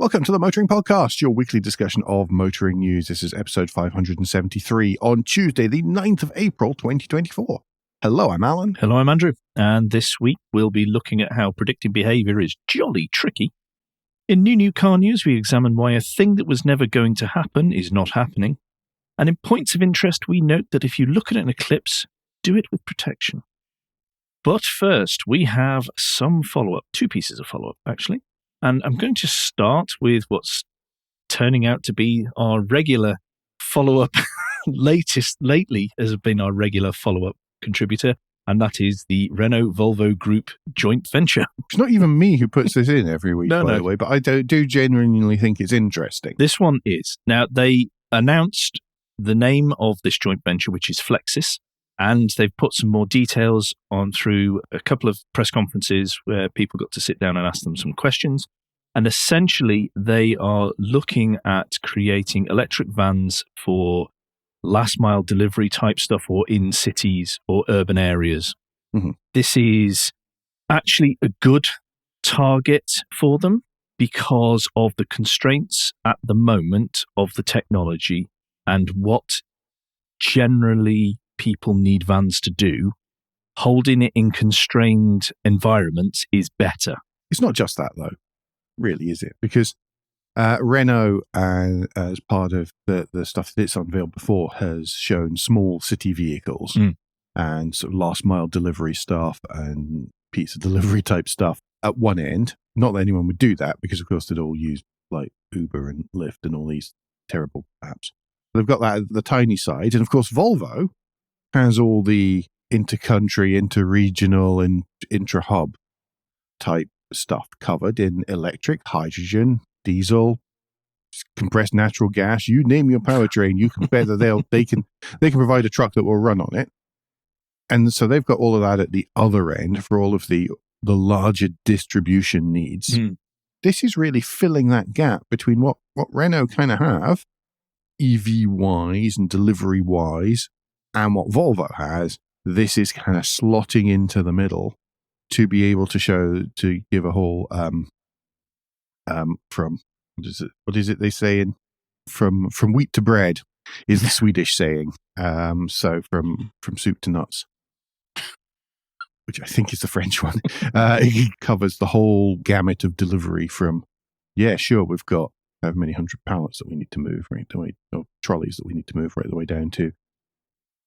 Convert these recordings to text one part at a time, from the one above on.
Welcome to the Motoring Podcast, your weekly discussion of motoring news. This is episode 573 on Tuesday, the 9th of April, 2024. Hello, I'm Alan. Hello, I'm Andrew. And this week we'll be looking at how predicting behaviour is jolly tricky. In new car news, we examine why a thing that was never going to happen is not happening. And in points of interest, we note that if you look at an eclipse, do it with protection. But first, we have some follow-up, two pieces of follow-up, actually. And I'm going to start with what's turning out to be our regular follow-up, lately has been our regular follow-up contributor, and that is the Renault-Volvo Group joint venture. It's not even me who puts this in every week, by the way, but I do genuinely think it's interesting. This one is. Now, they announced the name of this joint venture, which is Flexis, and they've put some more details on through a couple of press conferences where people got to sit down and ask them some questions. And essentially, they are looking at creating electric vans for last mile delivery type stuff or in cities or urban areas. Mm-hmm. This is actually a good target for them because of the constraints at the moment of the technology and what generally people need vans to do. Holding it in constrained environments is better. It's not just that, though, really, is it? Because Renault, as part of the stuff that it's unveiled before, has shown small city vehicles and sort of last mile delivery stuff and pizza delivery type stuff at one end. Not that anyone would do that because, of course, they'd all use like Uber and Lyft and all these terrible apps. They've got that at the tiny side. And, of course, Volvo has all the inter-country, inter-regional, and intra-hub type stuff covered in electric, hydrogen, diesel, compressed natural gas. You name your powertrain, you can bet that they can provide a truck that will run on it. And so they've got all of that at the other end for all of the larger distribution needs. This is really filling that gap between what Renault kind of have, EV-wise and delivery-wise, and what Volvo has. This is kind of slotting into the middle to be able to give a whole from what is it they say in from wheat to bread is the Swedish saying. So from soup to nuts, which I think is the French one. It covers the whole gamut of delivery from, yeah, sure, we've got however many hundred pallets that we need to move, right, or trolleys that we need to move right the way down to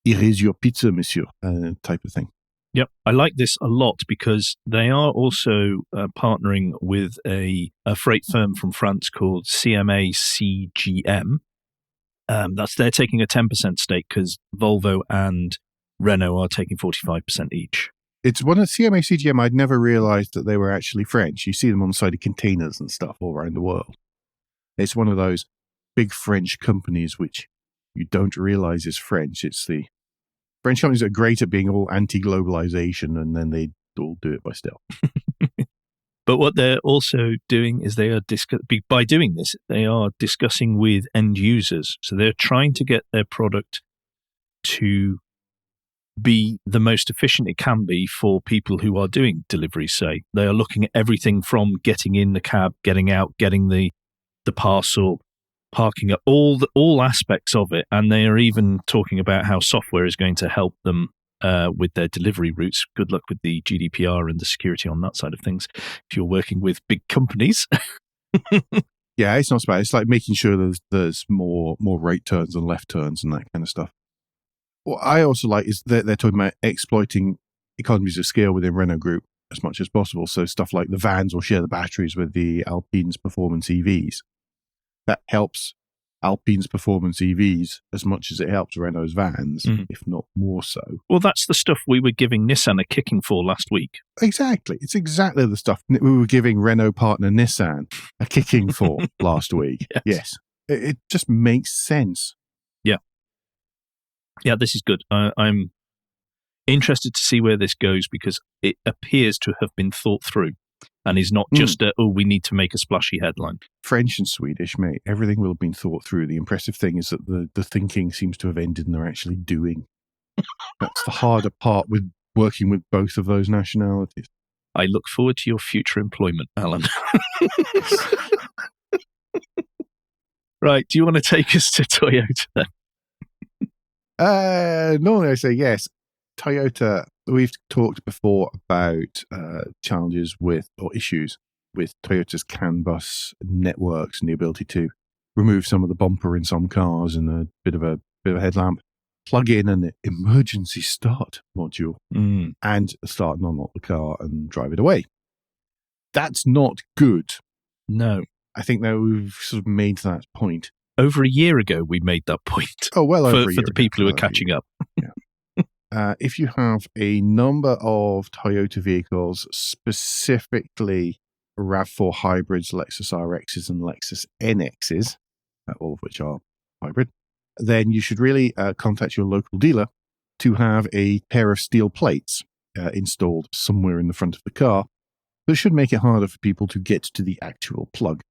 "Here is your pizza, monsieur," type of thing. Yep, I like this a lot because they are also partnering with a freight firm from France called CMA-CGM. They're taking a 10% stake because Volvo and Renault are taking 45% each. It's one of CMA-CGM. I'd never realized that they were actually French. You see them on the side of containers and stuff all around the world. It's one of those big French companies which you don't realize is French. It's the French companies are great at being all anti-globalization, and then they all do it by stealth. But what they're also doing is they are by doing this, they are discussing with end users. So they're trying to get their product to be the most efficient it can be for people who are doing deliveries, say. They are looking at everything from getting in the cab, getting out, getting the parcel, parking up, all aspects of it. And they are even talking about how software is going to help them with their delivery routes. Good luck with the GDPR and the security on that side of things if you're working with big companies. Yeah, it's not so bad. It's like making sure there's more right turns and left turns and that kind of stuff. What I also like is that they're talking about exploiting economies of scale within Renault Group as much as possible. So stuff like the vans will share the batteries with the Alpine's performance EVs. That helps Alpine's performance EVs as much as it helps Renault's vans, if not more so. Well, that's the stuff we were giving Nissan a kicking for last week. Exactly. It's exactly the stuff we were giving Renault partner Nissan a kicking for last week. Yes. It just makes sense. Yeah. Yeah, this is good. I'm interested to see where this goes because it appears to have been thought through. And is not just we need to make a splashy headline. French and Swedish, mate. Everything will have been thought through. The impressive thing is that the thinking seems to have ended and they're actually doing. That's the harder part with working with both of those nationalities. I look forward to your future employment, Alan. Right. Do you want to take us to Toyota then? Normally I say yes. Toyota, we've talked before about challenges with, or issues with Toyota's CAN bus networks and the ability to remove some of the bumper in some cars and a bit of a headlamp, plug in an emergency start module and start and unlock the car and drive it away. That's not good. No. I think that we've sort of made that point. Over a year ago, we made that point. Oh, well over a year for the people who are catching up. Yeah. If you have a number of Toyota vehicles, specifically RAV4 hybrids, Lexus RXs and Lexus NXs, all of which are hybrid, then you should really contact your local dealer to have a pair of steel plates installed somewhere in the front of the car. That should make it harder for people to get to the actual plug.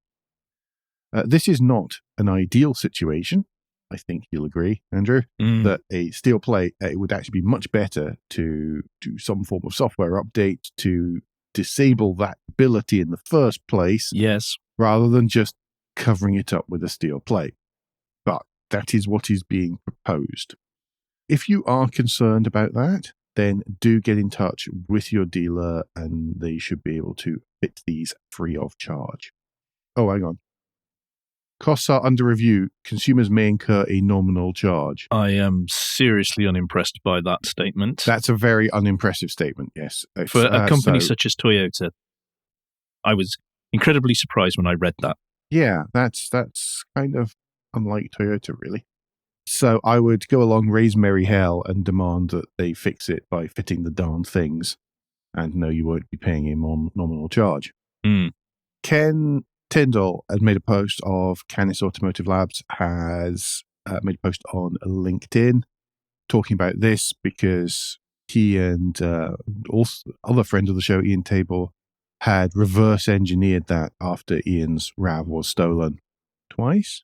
This is not an ideal situation. I think you'll agree, Andrew, that a steel plate, it would actually be much better to do some form of software update to disable that ability in the first place. Yes. Rather than just covering it up with a steel plate. But that is what is being proposed. If you are concerned about that, then do get in touch with your dealer and they should be able to fit these free of charge. Oh, hang on. Costs are under review. Consumers may incur a nominal charge. I am seriously unimpressed by that statement. That's a very unimpressive statement, yes. For a company such as Toyota, I was incredibly surprised when I read that. Yeah, that's kind of unlike Toyota, really. So I would go along, raise merry hell, and demand that they fix it by fitting the darn things. And no, you won't be paying a nominal charge. Ken Tyndall has made a post of Canis Automotive Labs, has made a post on LinkedIn talking about this because he and also other friend of the show, Ian Tabor, had reverse engineered that after Ian's RAV was stolen twice.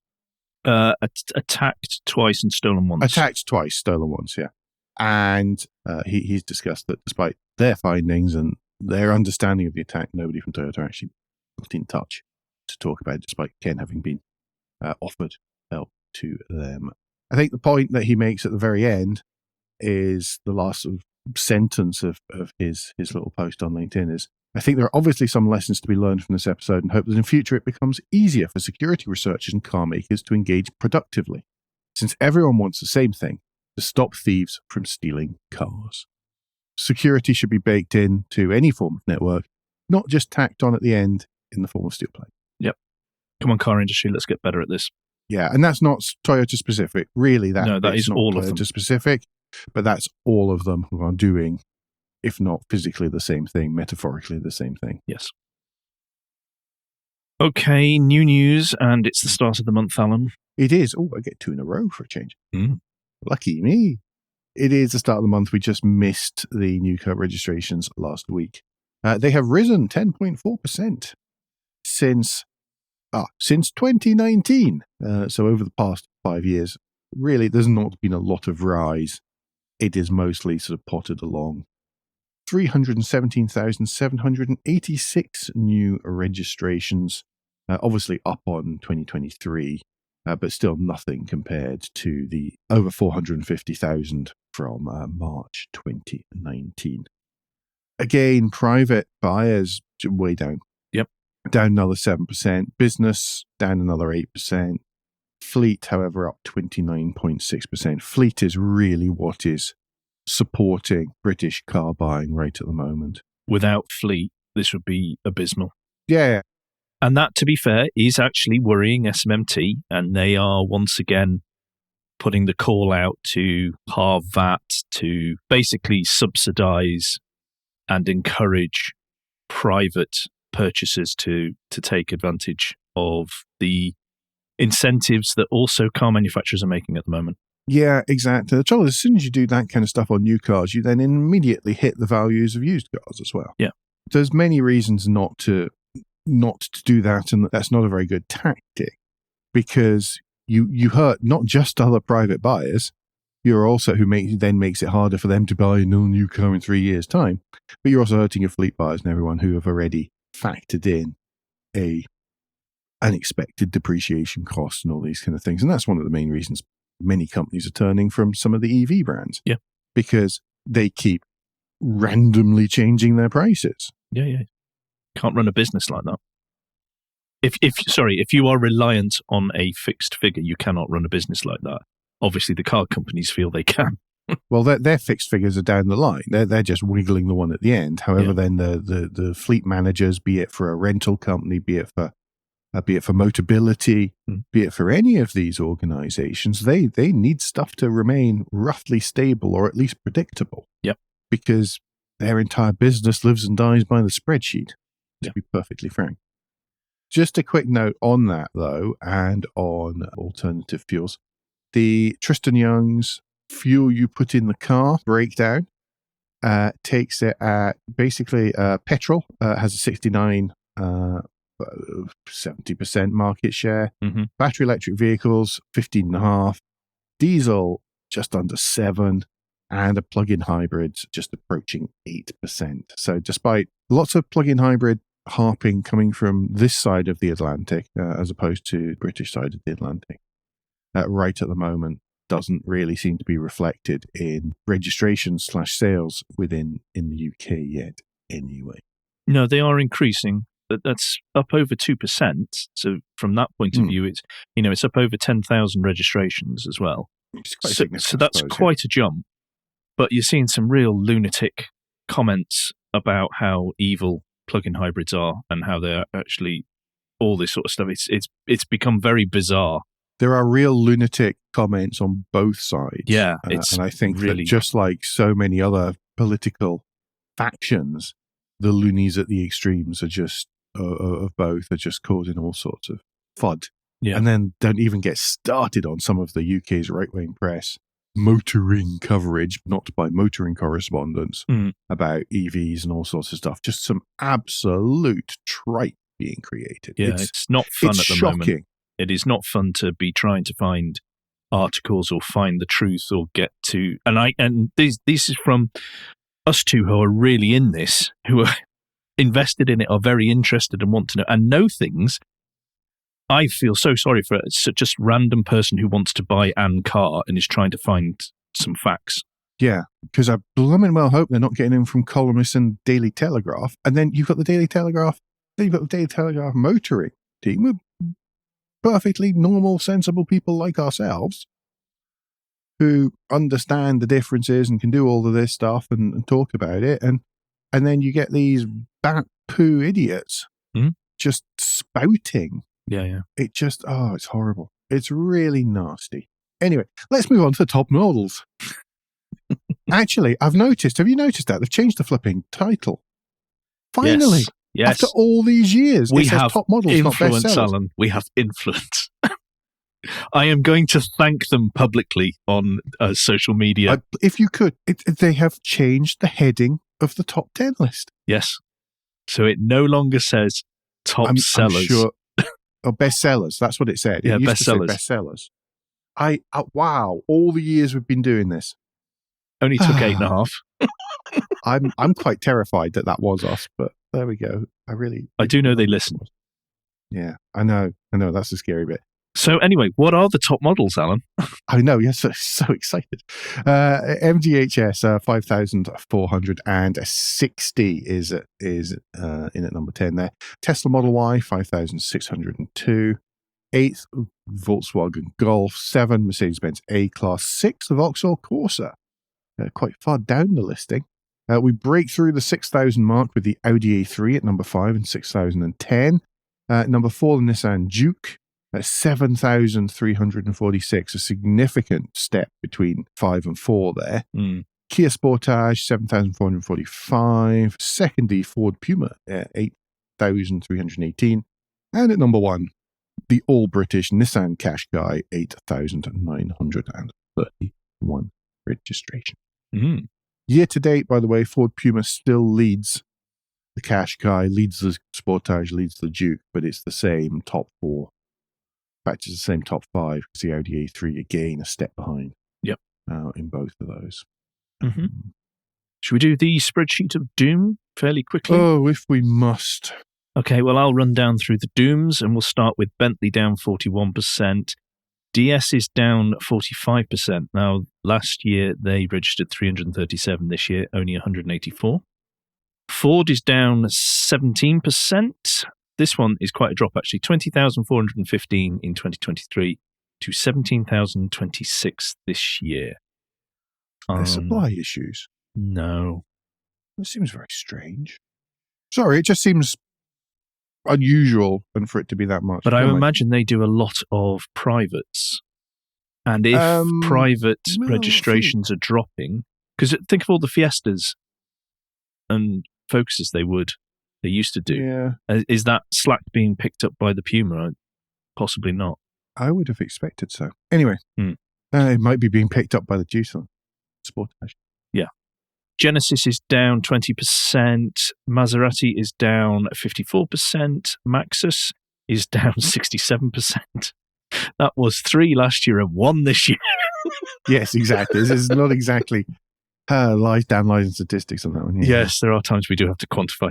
Attacked twice and stolen once. Attacked twice, stolen once, yeah. And he's discussed that despite their findings and their understanding of the attack, nobody from Toyota actually got in touch to talk about it, despite Ken having been offered help to them. I think the point that he makes at the very end is the last sort of sentence of his little post on LinkedIn is, I think there are obviously some lessons to be learned from this episode and hope that in future it becomes easier for security researchers and car makers to engage productively, since everyone wants the same thing, to stop thieves from stealing cars. Security should be baked into any form of network, not just tacked on at the end in the form of steel plate. Yep. Come on, car industry, let's get better at this. Yeah, and that's not Toyota specific. Really, that is not all Toyota of them specific, but that's all of them who are doing, if not physically the same thing, metaphorically the same thing. Yes. Okay, new news, and it's the start of the month, Alan. It is. Oh, I get 2 in a row for a change. Lucky me. It is the start of the month. We just missed the new car registrations last week. They have risen 10.4% since 2019. So over the past 5 years, really, there's not been a lot of rise. It is mostly sort of potted along. 317,786 new registrations, obviously up on 2023, but still nothing compared to the over 450,000 from March 2019. Again, private buyers way down. Yep. Down another 7%. Business down another 8%. Fleet, however, up 29.6%. Fleet is really what is supporting British car buying right at the moment. Without fleet, this would be abysmal. Yeah. And that, to be fair, is actually worrying SMMT, and they are once again putting the call out to halve VAT, to basically subsidize and encourage private purchasers to take advantage of the incentives that also car manufacturers are making at the moment. Yeah, exactly. The trouble is, as soon as you do that kind of stuff on new cars, you then immediately hit the values of used cars as well. Yeah. There's many reasons not to do that, and that's not a very good tactic, because you hurt not just other private buyers, you're also then makes it harder for them to buy a new car in 3 years' time, but you're also hurting your fleet buyers and everyone who have already factored in a unexpected depreciation costs and all these kind of things. And that's one of the main reasons many companies are turning from some of the EV brands. Yeah. Because they keep randomly changing their prices. Yeah. Can't run a business like that. If you are reliant on a fixed figure, you cannot run a business like that. Obviously, the car companies feel they can. Well, their fixed figures are down the line. They're just wiggling the one at the end. However, then the fleet managers, be it for a rental company, be it for Motability, be it for any of these organizations, they need stuff to remain roughly stable or at least predictable. Yep. Because their entire business lives and dies by the spreadsheet, to be perfectly frank. Just a quick note on that, though, and on alternative fuels. The Tristan Young's fuel you put in the car breakdown takes it at basically petrol has a 70% market share. Mm-hmm. Battery electric vehicles 15.5%, diesel just under 7%, and a plug-in hybrids just approaching 8%. So despite lots of plug-in hybrid harping coming from this side of the Atlantic as opposed to the British side of the Atlantic, right at the moment doesn't really seem to be reflected in registration/sales in the UK yet anyway. No, they are increasing. That's up over 2%. So from that point of view, it's up over 10,000 registrations as well. So that's quite a jump. But you're seeing some real lunatic comments about how evil plug-in hybrids are and how they're actually all this sort of stuff. It's become very bizarre. There are real lunatic comments on both sides. Yeah, and I think really that just like so many other political factions, the loonies at the extremes are just of both are just causing all sorts of FUD. Yeah. And then don't even get started on some of the UK's right-wing press motoring coverage, not by motoring correspondents, about EVs and all sorts of stuff. Just some absolute tripe being created. Yeah, it's not fun at the shocking. Moment. It is not fun to be trying to find articles or find the truth or get to... And this is from us two who are really in this, who are invested in it, are very interested and want to know, and know things. I feel so sorry for just random person who wants to buy an car and is trying to find some facts. Yeah, because I blooming well hope they're not getting in from columnists and Daily Telegraph. And then you've got the Daily Telegraph, motoring team with perfectly normal, sensible people like ourselves who understand the differences and can do all of this stuff and talk about it. And then you get these bat poo idiots just spouting. Yeah. It just, it's horrible. It's really nasty. Anyway, let's move on to the top models. Actually, have you noticed that? They've changed the flipping title. Finally. Yes. After all these years, we it says have top models, influence, not bestsellers. Alan. We have influence. I am going to thank them publicly on social media. If you could, they have changed the heading of the top 10 list. Yes. So it no longer says top sellers. I'm sure. Bestsellers. That's what it said. Yeah, it used bestsellers. To say bestsellers. Wow. All the years we've been doing this. Only took 8.5. I'm quite terrified that was us, but there we go. I do know they listen. Yeah, I know. That's the scary bit. So anyway, what are the top models, Alan? I know. Yes, so excited. MGHS 5,460 is in at number 10 there. Tesla Model Y 5,602. 8th, Volkswagen Golf. 7, Mercedes-Benz A-Class. 6, the Vauxhall Corsa. Quite far down the listing. We break through the 6,000 mark with the Audi A3 at number 5 in 6,010. Number 4, the Nissan Juke at 7,346, a significant step between 5 and 4 there. Kia Sportage, 7,445. Secondly, Ford Puma at 8,318. And at number 1, the all-British Nissan Qashqai, 8,931 registration. Year to date, by the way, Ford Puma still leads the Qashqai, leads the Sportage, leads the Duke, but it's the same top 4. In fact, it's the same top 5 because the Audi A3 again a step behind. Yep. In both of those. Should we do the spreadsheet of doom fairly quickly? Oh, if we must. Okay, well, I'll run down through the dooms, and we'll start with Bentley down 41%. DS is down 45%. Now, last year they registered 337. This year, only 184. Ford is down 17%. This one is quite a drop, actually. 20,415 in 2023 to 17,026 this year. There's supply issues. No. That seems very strange. Sorry, it just seems unusual and for it to be that much. But I imagine they do a lot of privates. And if private registrations are dropping, because think of all the Fiestas and Focuses they used to do. Yeah. Is that slack being picked up by the Puma? Possibly not. I would have expected so. Anyway, it might be being picked up by the Tucson Sportage. Yeah. Genesis is down 20%. Maserati is down 54%. Maxus is down 67%. That was 3 last year and 1 this year. Yes, exactly. This is not exactly downline statistics on that one. Yeah. Yes, there are times we do have to quantify.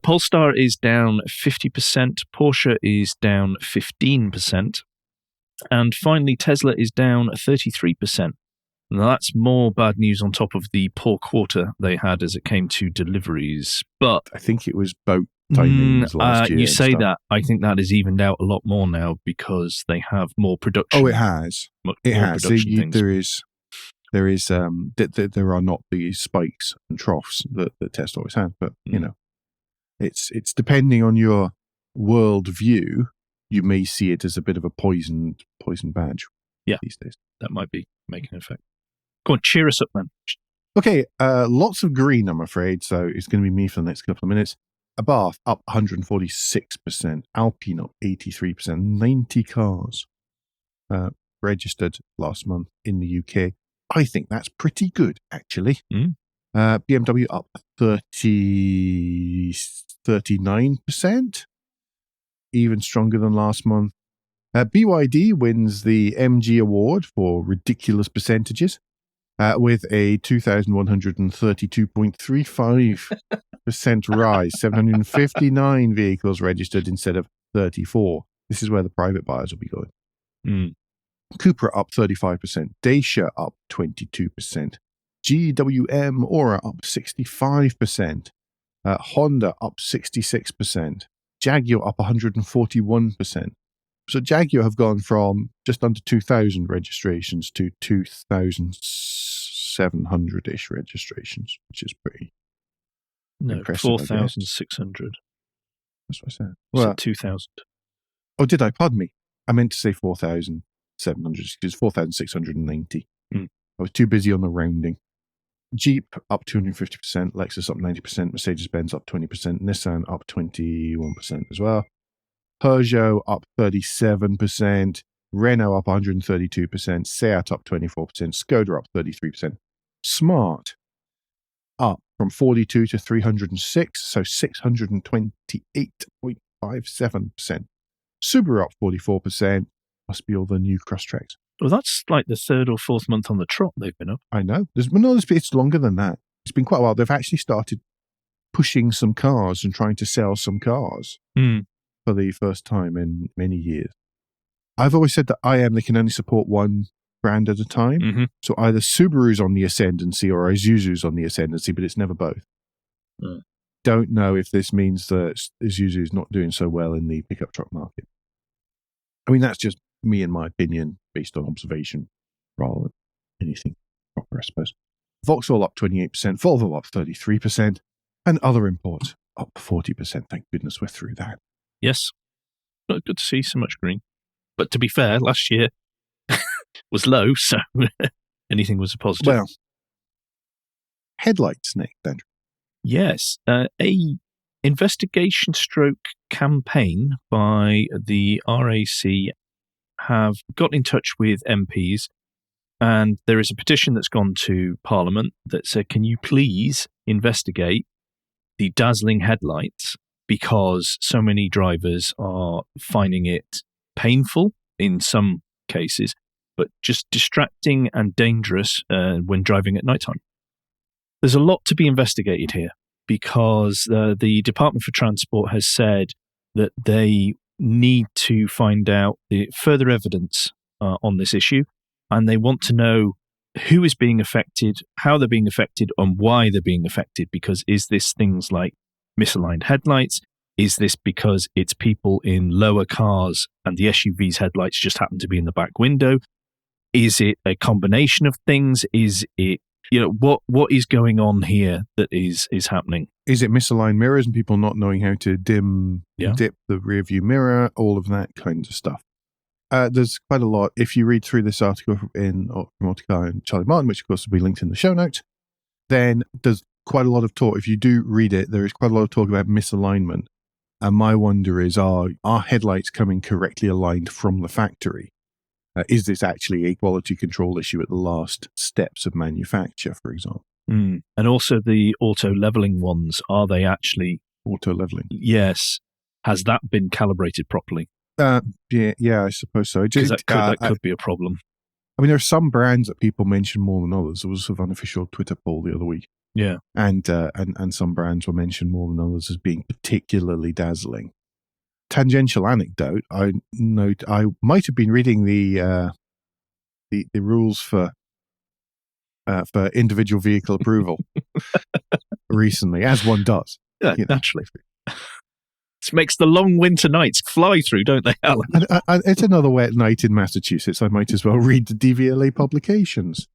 Polestar is down 50%. Porsche is down 15%. And finally, Tesla is down 33%. Now, that's more bad news on top of the poor quarter they had as it came to deliveries. But I think it was boat timings last year. You say that. I think that is evened out a lot more now because they have more production. Oh, it has. It has. There are not the spikes and troughs that Tesla always had, but you know, it's depending on your world view. You may see it as a bit of a poison badge. Yeah, these days that might be making an effect. Go on, cheer us up, then. Okay, lots of green, I'm afraid. So it's going to be me for the next couple of minutes. Abarth up 146%, Alpine up 83%, 90 cars registered last month in the UK. I think that's pretty good, actually. BMW up 39%, even stronger than last month. BYD wins the MG award for ridiculous percentages with a 2,132.35% rise, 759 vehicles registered instead of 34. This is where the private buyers will be going. Cupra up 35%, Dacia up 22%, GWM Aura up 65%, Honda up 66%, Jaguar up 141%. So Jaguar have gone from just under 2,000 registrations to 2,700-ish registrations, which is pretty impressive. 4,600. That's what I said. Well, 2,000. Oh, did I? Pardon me. I meant to say 4,700, because 4,690. I was too busy on the rounding. Jeep up 250%, Lexus up 90%, Mercedes-Benz up 20%, Nissan up 21% as well. Peugeot up 37%, Renault up 132%, Seat up 24%, Skoda up 33%. Smart up from 42 to 306, so 628.57%. Subaru up 44%. Must be all the new Crosstreks. Well, that's like the 3rd or 4th month on the trot they've been up. I know. It's longer than that. It's been quite a while. They've actually started pushing some cars and trying to sell some cars for the first time in many years. I've always said that they can only support one brand at a time. So either Subaru's on the ascendancy or Isuzu's on the ascendancy, but it's never both. Don't know if this means that Isuzu's not doing so well in the pickup truck market. I mean, that's just me and my opinion based on observation rather than anything proper, I suppose. Vauxhall up 28%, Volvo up 33%, and other imports up 40%. Thank goodness we're through that. Yes. But good to see so much green. But to be fair, last year was low, so anything was a positive. Well, headlights next, Andrew. Yes. A investigation stroke campaign by the RAC have got in touch with MPs, and there is a petition that's gone to Parliament that said, can you please investigate the dazzling headlights, because so many drivers are finding it painful in some cases, but just distracting and dangerous when driving at nighttime. There's a lot to be investigated here. because the Department for Transport has said that they need to find out the further evidence on this issue, and they want to know who is being affected, how they're being affected, and why they're being affected. Because is this things like misaligned headlights? Is this because it's people in lower cars and the SUV's headlights just happen to be in the back window? Is it a combination of things? Is it, what is going on here that is happening? Is it misaligned mirrors and people not knowing how to dip the rear view mirror, all of that kind of stuff? There's quite a lot. If you read through this article from Automotica and Charlie Martin, which of course will be linked in the show notes, then there's quite a lot of talk. If you do read it, there is quite a lot of talk about misalignment. And my wonder is, are headlights coming correctly aligned from the factory? Is this actually a quality control issue at the last steps of manufacture, for example? And also the auto leveling ones, are they actually... Auto leveling? Yes. Has that been calibrated properly? Yeah, I suppose so. Because that could be a problem. I mean, there are some brands that people mention more than others. There was a sort of unofficial Twitter poll the other week. Yeah. And some brands were mentioned more than others as being particularly dazzling. Tangential anecdote, I might have been reading the rules for individual vehicle approval recently, as one does. Yeah, naturally. This makes the long winter nights fly through, don't they, Alan? It's another wet night in Massachusetts. I might as well read the DVLA publications.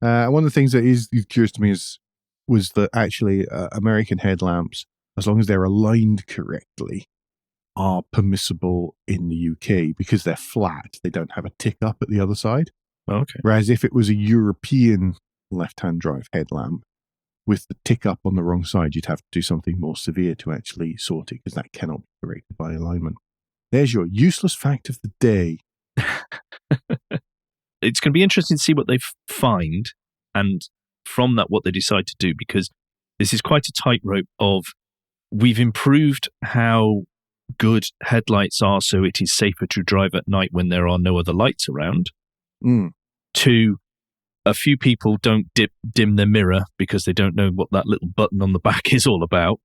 One of the things that is curious to me was that actually American headlamps, as long as they're aligned correctly, are permissible in the UK because they're flat. They don't have a tick up at the other side. Okay. Whereas if it was a European left-hand drive headlamp with the tick up on the wrong side, you'd have to do something more severe to actually sort it, because that cannot be corrected by alignment. There's your useless fact of the day. It's going to be interesting to see what they find, and from that what they decide to do, because this is quite a tightrope of, we've improved how good headlights are so it is safer to drive at night when there are no other lights around, to a few people don't dim their mirror because they don't know what that little button on the back is all about,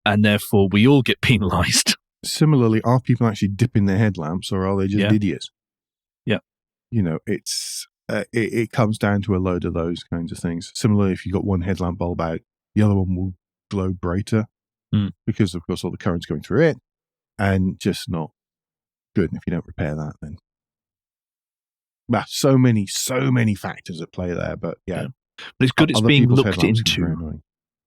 and therefore we all get penalised. Similarly, are people actually dipping their headlamps, or are they just idiots? Yeah. It's it comes down to a load of those kinds of things. Similarly, if you've got one headlamp bulb out, the other one will glow brighter because, of course, all the current's going through it, and just not good. And if you don't repair that, then so many factors at play there. But yeah. But it's good it's being looked into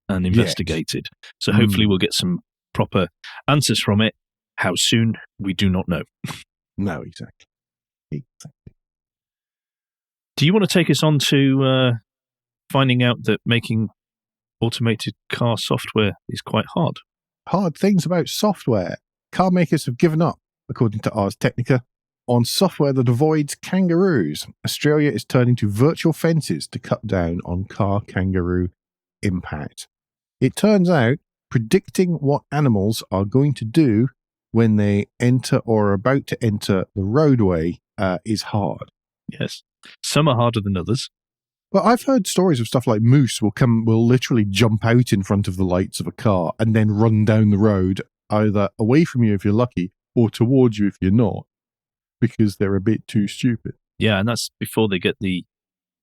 and investigated. Yes. So hopefully we'll get some proper answers from it. How soon, we do not know. No, exactly. Do you want to take us on to finding out that making automated car software is quite hard? Hard things about software. Car makers have given up, according to Ars Technica, on software that avoids kangaroos. Australia is turning to virtual fences to cut down on car kangaroo impact. It turns out predicting what animals are going to do when they enter or are about to enter the roadway is hard. Yes. Some are harder than others. Well, I've heard stories of stuff like moose will literally jump out in front of the lights of a car and then run down the road, either away from you if you're lucky or towards you if you're not, because they're a bit too stupid. Yeah, and that's before they get the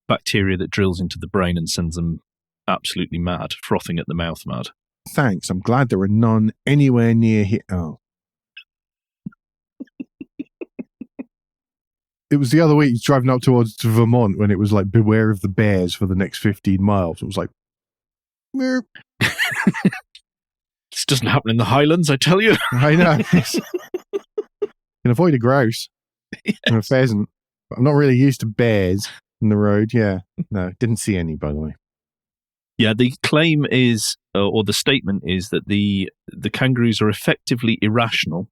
bacteria that drills into the brain and sends them absolutely mad, frothing at the mouth mad. Thanks. I'm glad there are none anywhere near here. Oh. It was the other week, driving up towards Vermont, when it was like, beware of the bears for the next 15 miles. It was like, Meow. This doesn't happen in the Highlands, I tell you. I know. Can avoid a grouse and a pheasant. But I'm not really used to bears in the road. Yeah. No, didn't see any, by the way. Yeah, the claim is, or the statement is, that the kangaroos are effectively irrational,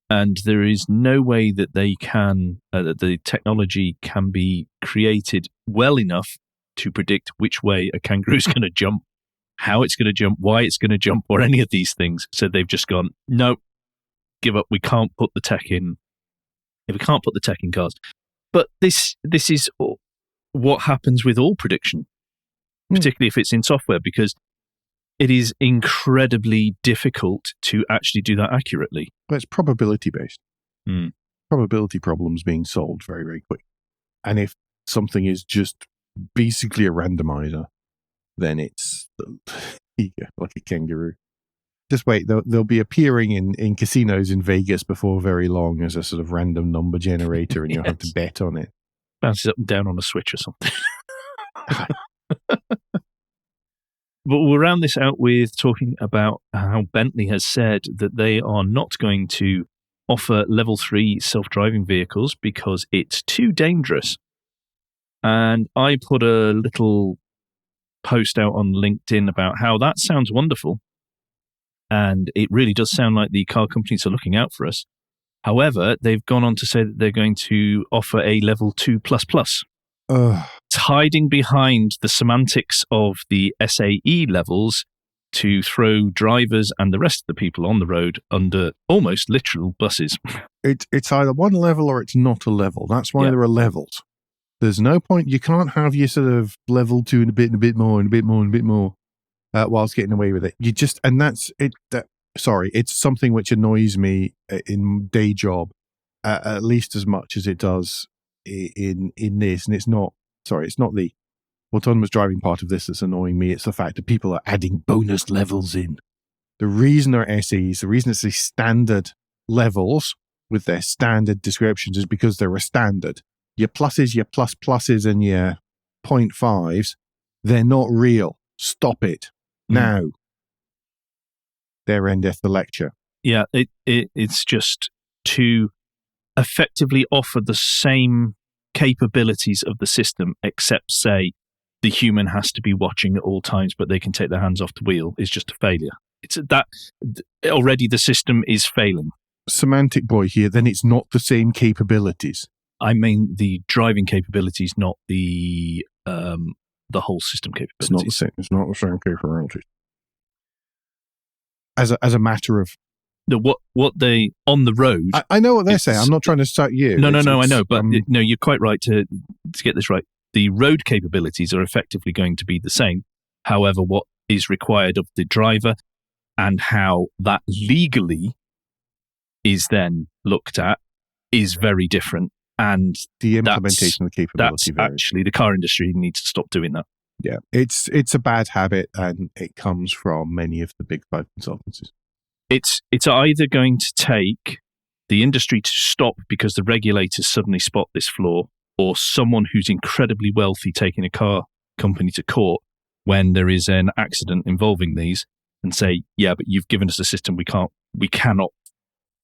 and there is no way that they can, that the technology can be created well enough to predict which way a kangaroo is going to jump, how it's going to jump, why it's going to jump, or any of these things. So they've just gone, no, give up. We can't put the tech in. We can't put the tech in cars. But this is what happens with all prediction, particularly if it's in software, because it is incredibly difficult to actually do that accurately. But it's probability based. Mm. Probability problems being solved very, very quick. And if something is just basically a randomizer, then it's like a kangaroo. Just wait, they'll be appearing in casinos in Vegas before very long as a sort of random number generator, and you'll have to bet on it. Bounces up and down on a switch or something. But we'll round this out with talking about how Bentley has said that they are not going to offer level 3 self-driving vehicles because it's too dangerous. And I put a little post out on LinkedIn about how that sounds wonderful. And it really does sound like the car companies are looking out for us. However, they've gone on to say that they're going to offer a level 2++. It's hiding behind the semantics of the SAE levels to throw drivers and the rest of the people on the road under almost literal buses. It's either one level or it's not a level. That's why there are levels. There's no point. You can't have your sort of level 2 and a bit more and a bit more and a bit more whilst getting away with it. You just, and that's it. Sorry, it's something which annoys me in day job at least as much as it does in this. And it's not the autonomous driving part of this that's annoying me. It's the fact that people are adding bonus levels in. The reason they're SEs, the reason it's the standard levels with their standard descriptions is because they're a standard. Your pluses, your pluses, and your 0.5s, they're not real. Stop it. Now. There endeth the lecture. Yeah, it's just to effectively offer the same capabilities of the system, except say the human has to be watching at all times, but they can take their hands off the wheel, is just a failure. It's that already the system is failing. Semantic boy here, then it's not the same capabilities. I mean the driving capabilities, not the whole system capabilities. It's not the same. It's not the same capabilities. As a matter of what they on the road. I know what they're saying. I'm not trying to start you. No, I know, but no, you're quite right to get this right. The road capabilities are effectively going to be the same. However, what is required of the driver and how that legally is then looked at is very different. And the implementation of the capability varies. Actually, the car industry needs to stop doing that. Yeah, it's a bad habit, and it comes from many of the big 5 consultancies. It's either going to take the industry to stop because the regulators suddenly spot this flaw, or someone who's incredibly wealthy taking a car company to court when there is an accident involving these and say, yeah, but you've given us a system we cannot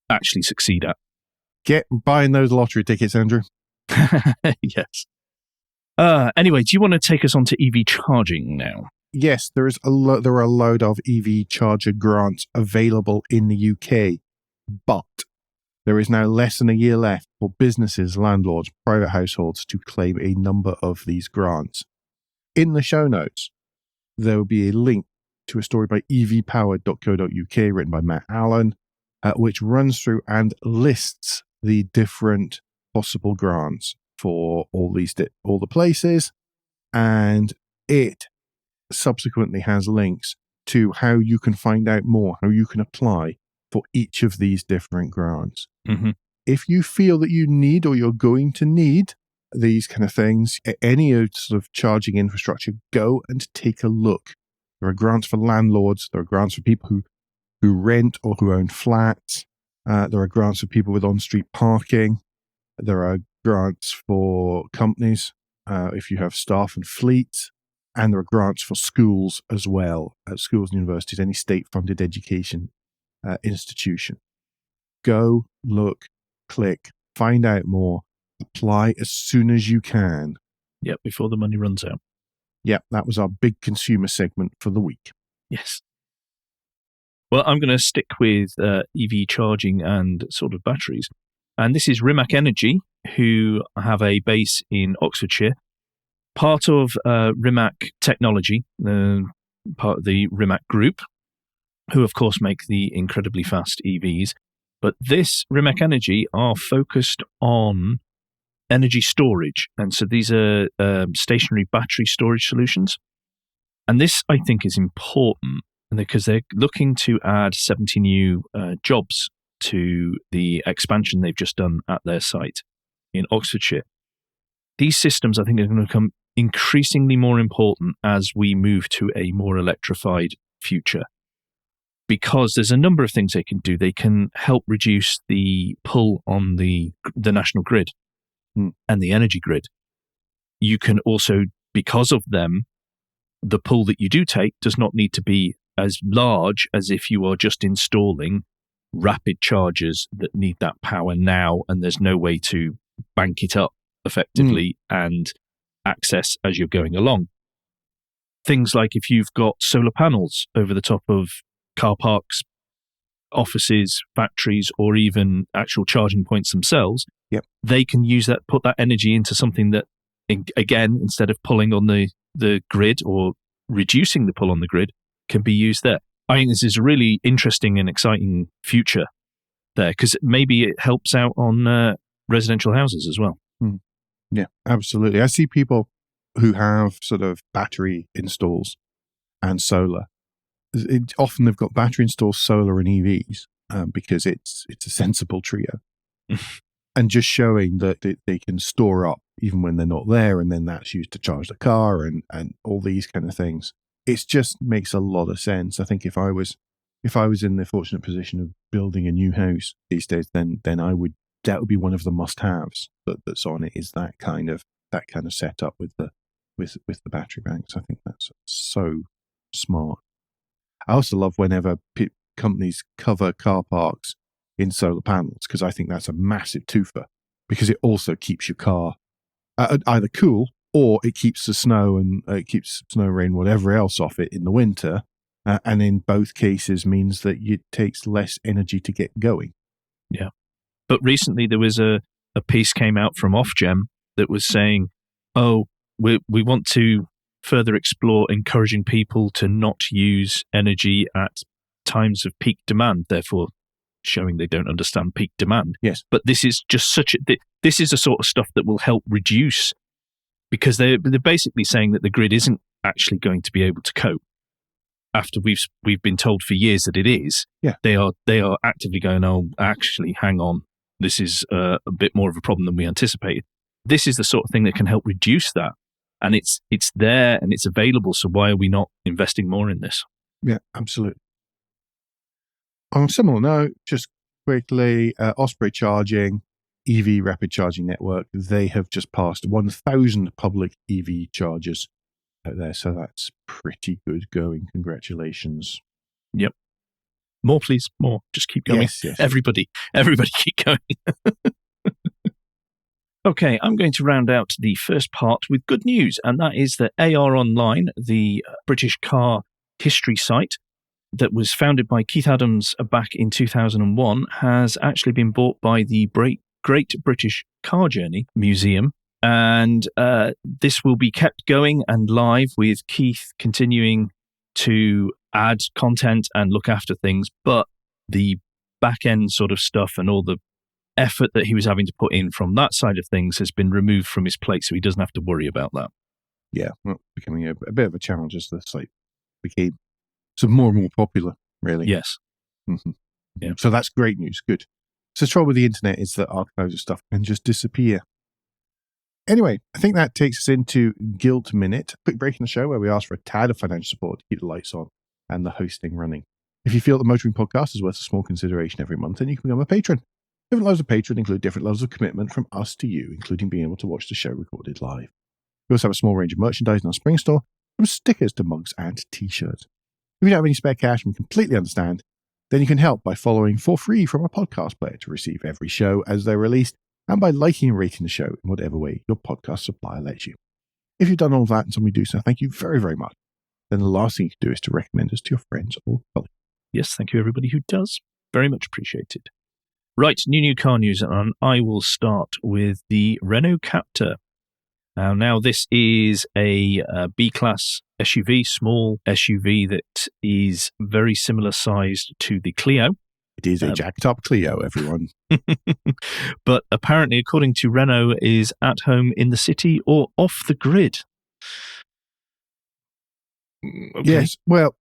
actually succeed at. Get buying those lottery tickets, Andrew. Yes. Anyway, do you want to take us on to EV charging now? Yes, there are a load of EV charger grants available in the UK, but there is now less than a year left for businesses, landlords, private households to claim a number of these grants. In the show notes, there will be a link to a story by evpowered.co.uk written by Matt Allen, which runs through and lists the different possible grants for all the places, and it subsequently has links to how you can find out more, how you can apply for each of these different grants. Mm-hmm. If you feel that you need or you're going to need these kind of things, any sort of charging infrastructure, go and take a look. There are grants for landlords, there are grants for people who rent or who own flats, there are grants for people with on-street parking, there are grants for companies if you have staff and fleets, and there are grants for schools as well, schools and universities, any state-funded education institution. Go, look, click, find out more, apply as soon as you can. Yep, before the money runs out. Yep, that was our big consumer segment for the week. Yes. Well, I'm going to stick with EV charging and sort of batteries. And this is RIMAC Energy, who have a base in Oxfordshire, part of RIMAC Technology, part of the RIMAC Group, who of course make the incredibly fast EVs. But this RIMAC Energy are focused on energy storage. And so these are stationary battery storage solutions. And this, I think, is important and because they're looking to add 70 new jobs to the expansion they've just done at their site in Oxfordshire. These systems, I think, are going to become increasingly more important as we move to a more electrified future, because there's a number of things they can do. They can help reduce the pull on the national grid and the energy grid. You can also, because of them, the pull that you do take does not need to be as large as if you are just installing rapid chargers that need that power now, and there's no way to bank it up effectively and access as you're going along. Things like if you've got solar panels over the top of car parks, offices, factories, or even actual charging points themselves, they can use that, put that energy into something that, again, instead of pulling on the grid or reducing the pull on the grid, can be used there. I think this is a really interesting and exciting future there, because maybe it helps out on residential houses as well. Yeah, absolutely. I see people who have sort of battery installs and solar. Often they've got battery installs, solar and EVs because it's a sensible trio. And just showing that they can store up even when they're not there, and then that's used to charge the car and all these kind of things. It just makes a lot of sense. I think if I was in the fortunate position of building a new house these days, then that would be one of the must-haves that's on it, is that kind of setup with the battery banks. I think that's so smart. I also love whenever companies cover car parks in solar panels, because I think that's a massive twofer, because it also keeps your car either cool, or it keeps the snow and keeps snow, rain, whatever else off it in the winter. And in both cases means that it takes less energy to get going. Yeah. But recently there was a piece came out from Ofgem that was saying, we want to further explore encouraging people to not use energy at times of peak demand, therefore showing they don't understand peak demand. Yes. But this is just this is the sort of stuff that will help reduce, because they're basically saying that the grid isn't actually going to be able to cope after we've been told for years that it is. Yeah. They are actively going, oh, actually, hang on, this is a bit more of a problem than we anticipated. This is the sort of thing that can help reduce that. And it's there and it's available. So why are we not investing more in this? Yeah, absolutely. On a similar note, just quickly, OSPREY Charging, EV rapid charging network, they have just passed 1,000 public EV chargers out there. So that's pretty good going. Congratulations. Yep. More, please. More. Just keep going. Yes. Everybody keep going. Okay, I'm going to round out the first part with good news, and that is that AROnline, the British car history site that was founded by Keith Adams back in 2001, has actually been bought by the Great British Car Journey Museum. And this will be kept going and live, with Keith continuing to add content and look after things. But the back end sort of stuff and all the effort that he was having to put in from that side of things has been removed from his plate, so he doesn't have to worry about that. Yeah, well, becoming a bit of a challenge as the site became more and more popular, really. Yes. Mm-hmm. Yeah. So that's great news. Good. So the trouble with the internet is that archives of stuff can just disappear. Anyway, I think that takes us into Guilt Minute, a quick break in the show where we ask for a tad of financial support to keep the lights on and the hosting running. If you feel the Motoring Podcast is worth a small consideration every month, then you can become a patron. Different levels of patron include different levels of commitment from us to you, including being able to watch the show recorded live. We also have a small range of merchandise in our spring store, from stickers to mugs and t-shirts. If you don't have any spare cash and we completely understand, then you can help by following for free from a podcast player to receive every show as they're released, and by liking and rating the show in whatever way your podcast supplier lets you. If you've done all that and somebody do so, thank you very, very much. Then the last thing you can do is to recommend us to your friends or colleagues. Yes, thank you everybody who does. Very much appreciated. Right, new car news, and I will start with the Renault Captur. Now this is a B-Class SUV, small SUV that is very similar sized to the Clio. It is a jacked-up Clio, everyone. But apparently, according to Renault, is at home in the city or off the grid. Okay. Yes, well,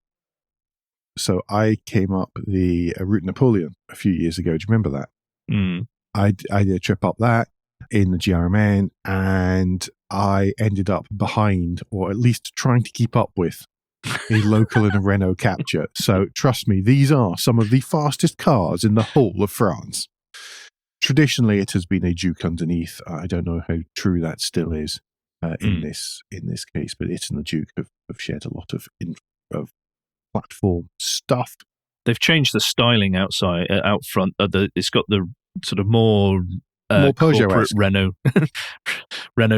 So I came up the Route Napoleon a few years ago. Do you remember that? Mm. I did a trip up that in the GRMN, and I ended up behind, or at least trying to keep up with, a local and a Renault Capture. So trust me, these are some of the fastest cars in the whole of France. Traditionally, it has been a Duke underneath. I don't know how true that still is in this case, but it and the Duke have shared a lot of platform stuff. They've changed the styling outside, out front. It's got the sort of more corporate Renault,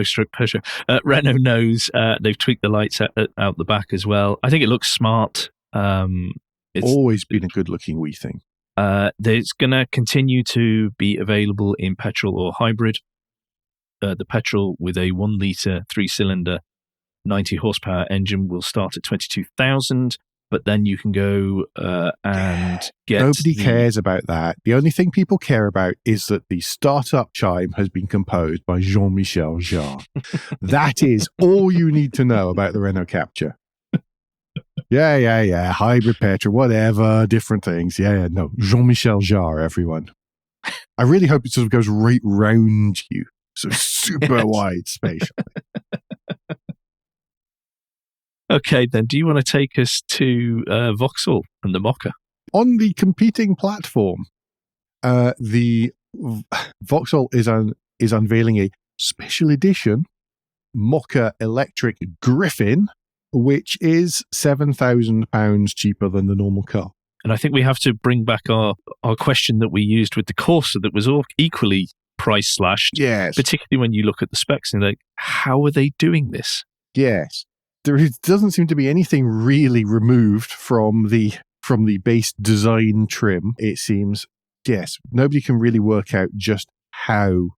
stroke Peugeot, Renault nose. They've tweaked the lights out the back as well. I think it looks smart. It's always been a good-looking wee thing. It's going to continue to be available in petrol or hybrid. The petrol with a 1 litre 3-cylinder 90 horsepower engine will start at 22,000. But then you can go and get... Nobody cares about that. The only thing people care about is that the startup chime has been composed by Jean-Michel Jarre. That is all you need to know about the Renault Capture. Yeah. Hybrid petrol, whatever, different things. Yeah. No, Jean-Michel Jarre, everyone. I really hope it sort of goes right round you. So super wide spatially. Okay, then, do you want to take us to Vauxhall and the Mocha? On the competing platform, the Vauxhall is unveiling a special edition Mocha electric Griffin, which is £7,000 cheaper than the normal car. And I think we have to bring back our question that we used with the Corsa that was all equally price slashed. Yes. Particularly when you look at the specs and like, how are they doing this? Yes. There doesn't seem to be anything really removed from the base design trim, it seems. Yes, nobody can really work out just how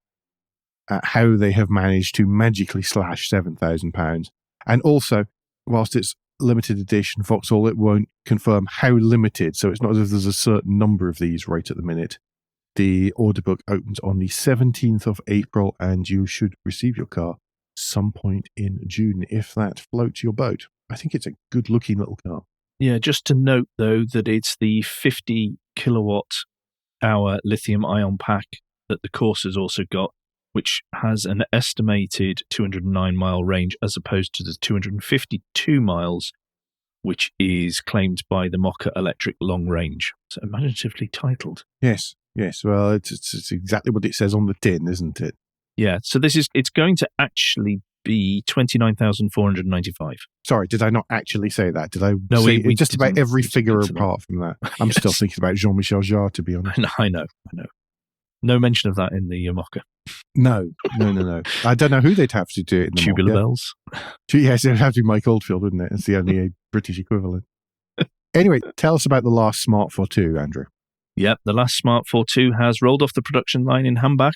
they have managed to magically slash £7,000. And also, whilst it's limited edition Vauxhall, it won't confirm how limited, so it's not as if there's a certain number of these right at the minute. The order book opens on the 17th of April, and you should receive your car some point in June, if that floats your boat. I think it's a good-looking little car. Yeah, just to note, though, that it's the 50 kilowatt-hour lithium-ion pack that the Corsa's also got, which has an estimated 209-mile range as opposed to the 252 miles, which is claimed by the Mocha Electric Long Range. So imaginatively titled. Yes. Well, it's exactly what it says on the tin, isn't it? Yeah, so it's going to actually be 29,495. Sorry, did I not actually say that? Did I no, say we just about every figure apart from that? I'm still thinking about Jean-Michel Jarre, to be honest. I know. No mention of that in the Mocha. No. I don't know who they'd have to do it in the Tubular Mocha. bells. Yes, it would have to be Mike Oldfield, wouldn't it? It's the only British equivalent. Anyway, tell us about the last Smart 4.2, Andrew. Yep, the last Smart 4.2 has rolled off the production line in Hambach.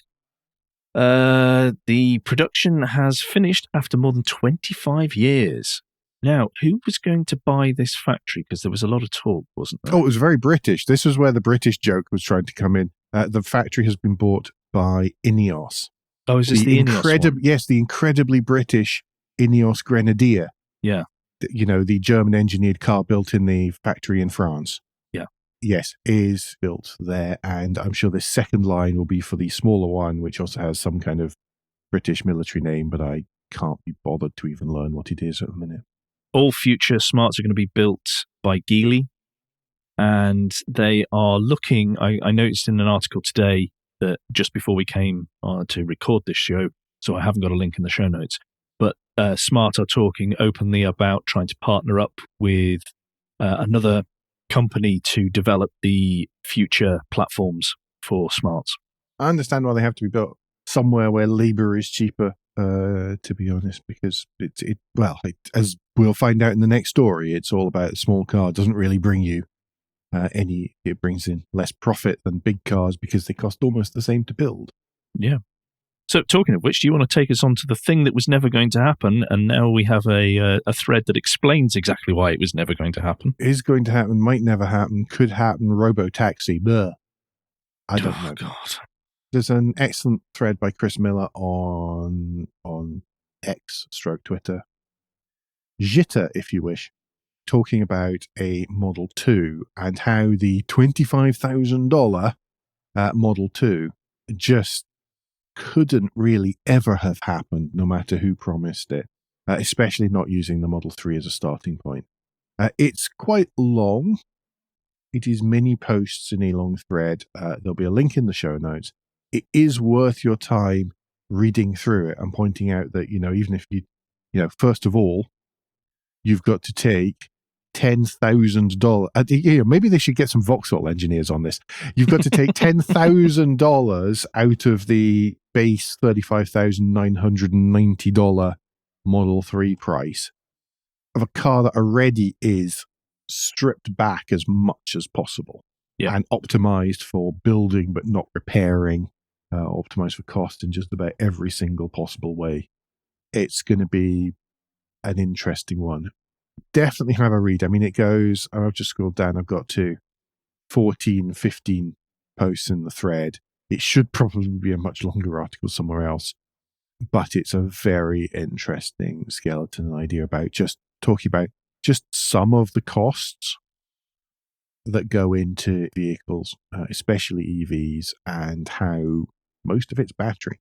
The production has finished after more than 25 years. Now, who was going to buy this factory? Because there was a lot of talk, wasn't there? Oh, it was very British. This was where the British joke was trying to come in. The factory has been bought by Ineos. Oh, is this the Ineos one? Yes, the incredibly British Ineos Grenadier. Yeah. The German-engineered car built in the factory in France. Yeah. Yes, is built there, and I'm sure the second line will be for the smaller one, which also has some kind of British military name, but I can't be bothered to even learn what it is at the minute. All future Smarts are going to be built by Geely, and they are looking... I noticed in an article today that just before we came to record this show, so I haven't got a link in the show notes, but Smart are talking openly about trying to partner up with another company to develop the future platforms for Smarts. I understand why they have to be built somewhere where labour is cheaper, to be honest, because as we'll find out in the next story, it's all about a small car. It doesn't really bring you it brings in less profit than big cars because they cost almost the same to build. Yeah. So talking of which, do you want to take us on to the thing that was never going to happen, and now we have a thread that explains exactly why it was never going to happen? Is going to happen, might never happen, could happen, robo-taxi, blah. I don't know. God. There's an excellent thread by Chris Miller on X/Twitter. Jitter, if you wish. talking about a Model 2 and how the $25,000 Model 2 just couldn't really ever have happened, no matter who promised it, especially not using the Model 3 as a starting point. It's quite long. It is many posts in a long thread. There'll be a link in the show notes. It is worth your time reading through it and pointing out that, even if first of all, you've got to take $10,000. Maybe they should get some Vauxhall engineers on this. You've got to take $10,000 out of the base $35,990 Model 3 price of a car that already is stripped back as much as possible and optimized for building but not repairing, optimized for cost in just about every single possible way. It's going to be an interesting one. Definitely have a read. I mean, it goes, I've just scrolled down, I've got to 14, 15 posts in the thread. It should probably be a much longer article somewhere else, but it's a very interesting skeleton idea about just talking about just some of the costs that go into vehicles, especially EVs, and how most of it's battery.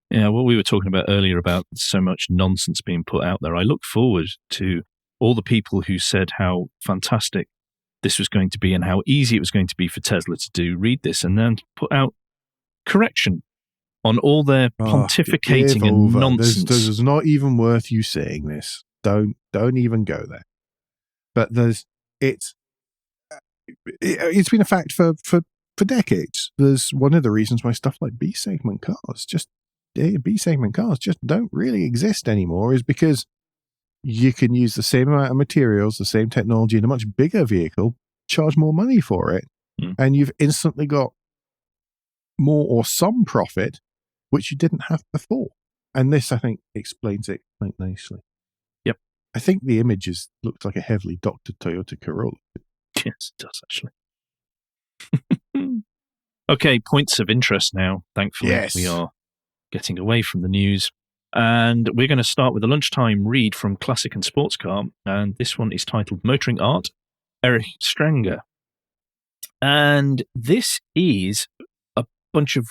Yeah, what we were talking about earlier about so much nonsense being put out there, I look forward to all the people who said how fantastic this was going to be and how easy it was going to be for Tesla to do, read this and then put out correction on all their pontificating and nonsense. There's not even worth you saying this. Don't even go there. But it's been a fact for decades. There's one of the reasons why stuff like B segment cars just don't really exist anymore is because you can use the same amount of materials, the same technology in a much bigger vehicle, charge more money for it, and you've instantly got more or some profit, which you didn't have before. And this, I think, explains it quite nicely. Yep. I think the images looked like a heavily doctored Toyota Corolla. Yes, it does, actually. Okay, points of interest now. Thankfully, we are getting away from the news. And we're going to start with a lunchtime read from Classic and Sports Car. And this one is titled Motoring Art, Erich Strenger. And this is a bunch of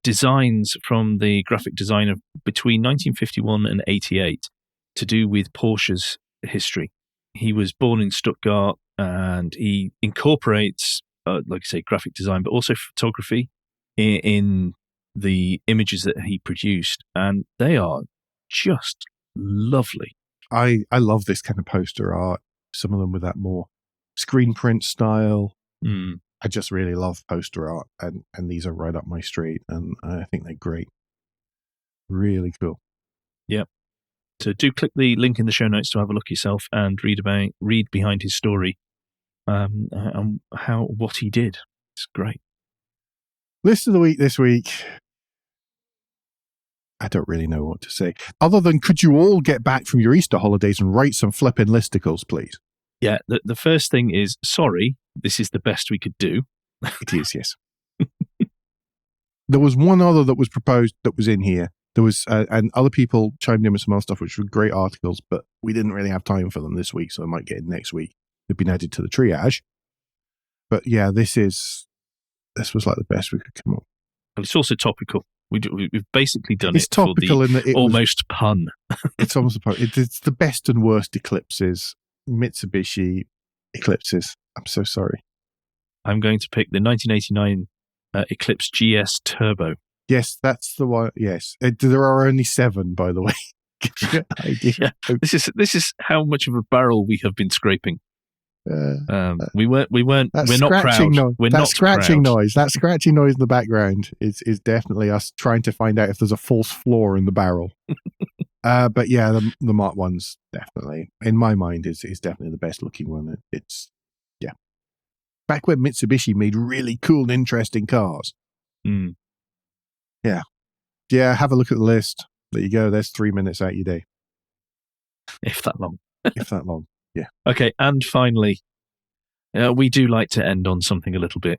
designs from the graphic designer between 1951 and 88 to do with Porsche's history. He was born in Stuttgart and he incorporates, like I say, graphic design, but also photography in the images that he produced, and they are just lovely. I love this kind of poster art, some of them with that more screen print style. I just really love poster art, and these are right up my street, and I think they're great. Really cool. Yep. So do click the link in the show notes to have a look yourself and read behind his story, and what he did. It's great. List of the week this week. I don't really know what to say. Other than, could you all get back from your Easter holidays and write some flipping listicles, please? Yeah, the first thing is, sorry, this is the best we could do. It is, yes. There was one other that was proposed that was in here. There was, and other people chimed in with some other stuff, which were great articles, but we didn't really have time for them this week, so I might get in next week. They've been added to the triage. But yeah, this was like the best we could come up. And it's also topical. We've basically done it's it for topical the in that almost pun. It's almost a pun. It's the best and worst Eclipses, Mitsubishi Eclipses. I'm so sorry. I'm going to pick the 1989 Eclipse GS Turbo. Yes, that's the one. Yes. There are only 7, by the way. Gives you an idea. Yeah. This is how much of a barrel we have been scraping. We're not proud. We're not scratching proud. noise. That scratching noise in the background is definitely us trying to find out if there's a false floor in the barrel. But yeah, the Mark one's definitely, in my mind, is definitely the best looking one. It's back when Mitsubishi made really cool and interesting cars. Yeah. Have a look at the list. There you go. There's 3 minutes out of your day, if that long. Yeah. Okay, and finally, we do like to end on something a little bit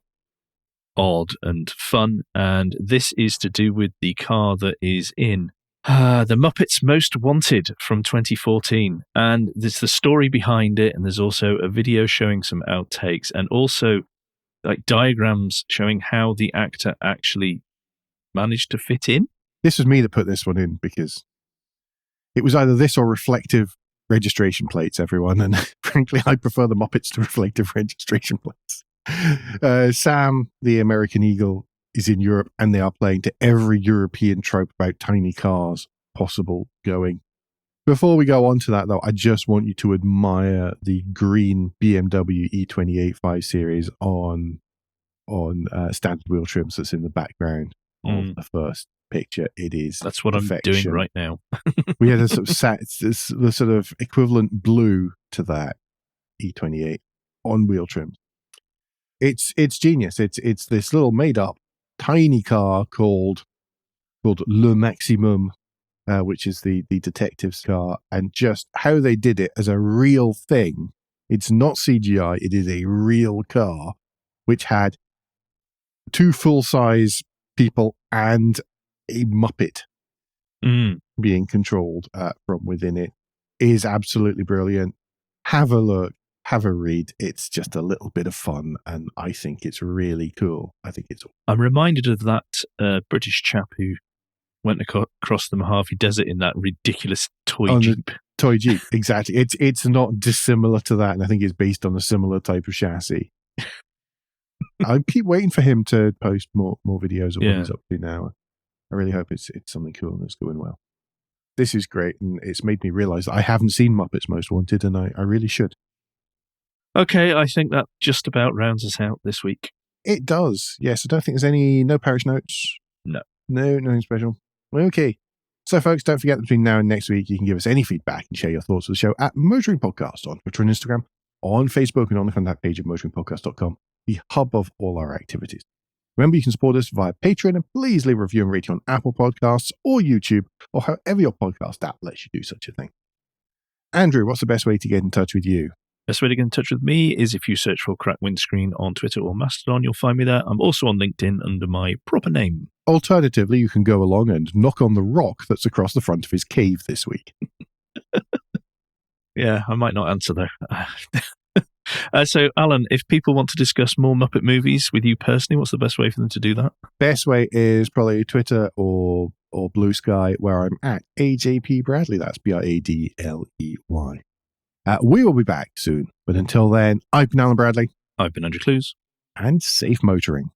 odd and fun, and this is to do with the car that is in The Muppets Most Wanted from 2014. And there's the story behind it, and there's also a video showing some outtakes, and also like diagrams showing how the actor actually managed to fit in. This was me that put this one in because it was either this or reflective registration plates, everyone. And frankly, I prefer the Muppets to reflective registration plates. Sam, the American Eagle, is in Europe, and they are playing to every European trope about tiny cars possible going. Before we go on to that, though, I just want you to admire the green BMW E28 5 Series on standard wheel trims that's in the background of the first picture. It is that's what perfection. I'm doing right now. We had a sort of the sort of equivalent blue to that E28 on wheel trims. It's genius. It's this little made up tiny car called Le Maximum, which is the detective's car, and just how they did it as a real thing. It's not CGI. It is a real car, which had 2 full-size people and a Muppet being controlled from within it. Is absolutely brilliant. Have a look. Have a read. It's just a little bit of fun, and I think it's really cool. I'm reminded of that British chap who went across the Mojave Desert in that ridiculous toy Jeep. Toy Jeep, exactly. It's not dissimilar to that, and I think it's based on a similar type of chassis. I keep waiting for him to post more videos of what he's up to now. I really hope it's something cool and it's going well. This is great, and it's made me realize that I haven't seen Muppets Most Wanted, and I really should. Okay, I think that just about rounds us out this week. It does, yes. I don't think there's no parish notes. No, nothing special. Okay. So, folks, don't forget that between now and next week, you can give us any feedback and share your thoughts with the show at Motoring Podcast on Twitter and Instagram, on Facebook, and on the contact page at motoringpodcast.com, the hub of all our activities. Remember, you can support us via Patreon, and please leave a review and rating on Apple Podcasts or YouTube, or however your podcast app lets you do such a thing. Andrew, what's the best way to get in touch with you? Best way to get in touch with me is if you search for Crack Windscreen on Twitter or Mastodon, you'll find me there. I'm also on LinkedIn under my proper name. Alternatively, you can go along and knock on the rock that's across the front of his cave this week. Yeah, I might not answer though. So, Alan, if people want to discuss more Muppet movies with you personally, what's the best way for them to do that? Best way is probably Twitter or Blue Sky, where I'm at AJP Bradley. That's Bradley. We will be back soon, but until then, I've been Alan Bradley. I've been Andrew Clues. And safe motoring.